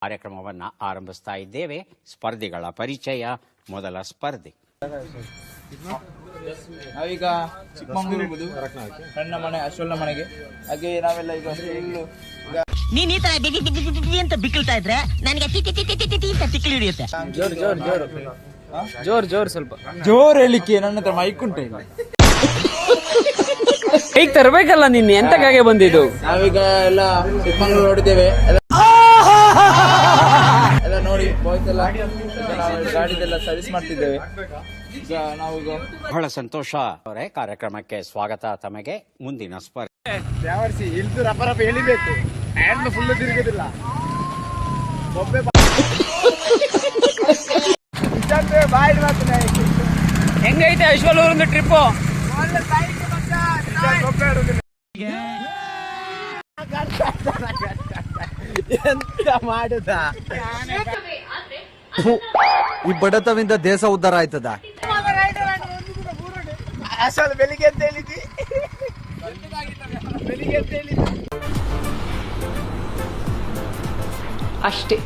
ಕಾರ್ಯಕ್ರಮವನ್ನು ಆರಂಭಿಸ್ತಾ ಇದ್ದೇವೆ. ಸ್ಪರ್ಧಿಗಳ ಪರಿಚಯ. ಮೊದಲ ಸ್ಪರ್ಧಿ ನಾವೀಗ ಚಿಕ್ಕಮಂಗ್ಳೂರು ಸಣ್ಣ ಮನೆ ಅಶ್ವಲ್ನ ಮನೆಗೆ. ಹಾಗೆ ನಾವೆಲ್ಲ ಈಗ ನೀನ್ ಈ ತರ ಅಂತ ಬಿಕ್ಕಳ್ತಾ ಇದ್ರೆ ನನಗೆ ತಿಕ್ಕಲಿ ಹಿಡಿಯುತ್ತೆ. ಜೋರ್ ಸ್ವಲ್ಪ ಜೋರ್ ಹೇಳಿಕೆ. ನನ್ನ ಹತ್ರ ಮೈಕ್ ಉಂಟು ಇಲ್ಲ. ಈಗ ತರಬೇಕಲ್ಲ, ನಿನ್ನ ಎಂತಕ್ಕಾಗೆ ಬಂದಿದ್ದು? ನಾವೀಗ ಎಲ್ಲ ಚಿಕ್ಕಮಂಗ್ಳೂರು ನೋಡಿದ್ದೇವೆ ಎಲ್ಲ ನೋಡಿ ಬಾಯ್ಸ್ ಎಲ್ಲ ಗಾಡಿದೆಲ್ಲ ಸರ್ವಿಸ್ ಮಾಡ್ತಿದ್ದೇವೆ. ಈಗ ನಾವೀಗ ಬಹಳ ಸಂತೋಷ ಅವರೇ. ಕಾರ್ಯಕ್ರಮಕ್ಕೆ ಸ್ವಾಗತ. ತಮಗೆ ಮುಂದಿನ ಸ್ಪರ್ಧೆ ಯಾವರ್ಸಿ ಇಲ್ದು ರಪ ಹೇಳಿಬೇಕು. Hand full ತಿರುಗುದಿಲ್ಲ. ಹೆಂಗೈತೆ ವಿಶ್ವಲೂರೊಂದು ಟ್ರಿಪ್ಪು? ಎಂತ ಮಾಡುದ? ಈ ಬಡತವಿಂದ ದೇಶ ಉದ್ಧಾರ ಆಯ್ತದ? ಅಸಲು ಬೆಳಿಗ್ಗೆ ಅಂತ ಹೇಳಿದ್ದಿ. ಅಷ್ಟೇ.